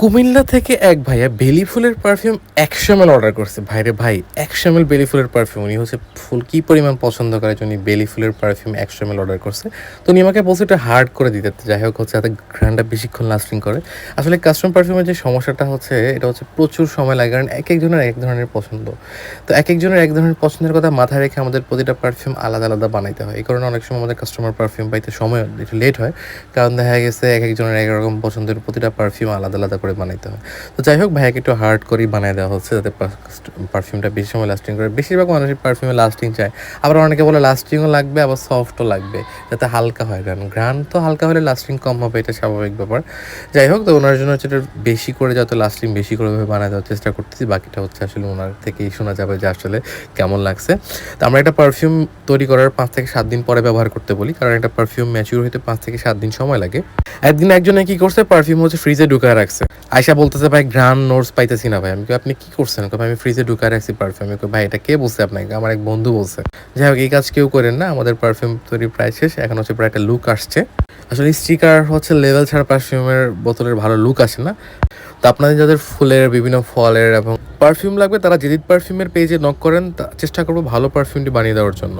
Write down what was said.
কুমিল্লা থেকে এক ভাইয়া বেলি ফুলের পারফিউম ১০০ ml অর্ডার করছে। ভাইরে ভাই ১০০ ml বেলি ফুলের পারফিউম। উনি হচ্ছে ফুল কি পরিমাণ পছন্দ করে যে উনি বেলি ফুলের পারফিউম ১০০ ml অর্ডার করছে। তো উনি আমাকে বলছে এটা হার্ড করে দিতে। যাই হোক হচ্ছে যাতে ঘ্রাণটা বেশিক্ষণ লাস্টিং করে। আসলে কাস্টম পারফিউমের যে সমস্যাটা হচ্ছে এটা হচ্ছে প্রচুর সময় লাগে, কারণ একেকজনের এক ধরনের পছন্দ। তো একেকজনের এক ধরনের পছন্দের কথা মাথায় রেখে আমাদের প্রতিটা পারফিউম আলাদা, আলাদা বানাইতে হয়। এই কারণে অনেক সময় আমাদের কাস্টমার পারফিউম পাইতে সময় একটু লেট হয়। কারণ দেখা গেছে একেকজনের একরকম পছন্দের প্রতিটা পারফিউম আলাদা, আলাদা করে বানাইতে হয়। তো যাই হোক ভাইয়াকে একটু হার্ড করেই বানায় দেওয়া হচ্ছে যাতে পারফিউমটা বেশি সময় লাস্টিং করে। বেশিরভাগ মানুষই পারফিউমে লাস্টিং চায়, আবার অনেকে বলে লাস্টিংও লাগবে আবার সফটও লাগবে যাতে হালকা হয়। কারণ ঘ্রাণ তো হালকা হলে লাস্টিং কম হবে, এটা স্বাভাবিক ব্যাপার। যাই হোক, তো ওনার জন্য হচ্ছে এটা বেশি করে যত লাস্টিং বেশি করে বানায় দেওয়ার চেষ্টা করতেছি। বাকিটা হচ্ছে আসলে ওনার থেকেই শোনা যাবে যে আসলে কেমন লাগছে। তো আমরা একটা পারফিউম তৈরি করার ৫ থেকে ৭ দিন পরে ব্যবহার করতে বলি, কারণ একটা পারফিউম ম্যাচিউর হইতে ৫ থেকে ৭ দিন সময় লাগে। একদিন একজনে কি করছে, পারফিউম হচ্ছে ফ্রিজে ঢুকায় রাখছে। আয়সা বলতেছে ভাই ঘ্রাণ নোটস পাইতেছি না ভাই। আমি আপনি কি করছেন? আমি ফ্রিজে ঢুকায় রাখছি পারফিউম। আমি ভাই এটা কে বলছে আপনাকে? আমার এক বন্ধু বলছে। যাই হোক, এই কাজ কেউ করেন না। আমাদের পারফিউম তৈরি প্রায় শেষ, এখন হচ্ছে প্রায় একটা লুক আসছে। আসলে স্টিকার হচ্ছে লেভেল ছাড়া পারফিউমের বোতলের ভালো লুক আসে না। তো আপনাদের যাদের ফুলের বিভিন্ন ফলের এবং পারফিউম লাগবে তারা জেদিদ পারফিউমের পেজে নক করেন, চেষ্টা করবো ভালো পারফিউমটি বানিয়ে দেওয়ার জন্য।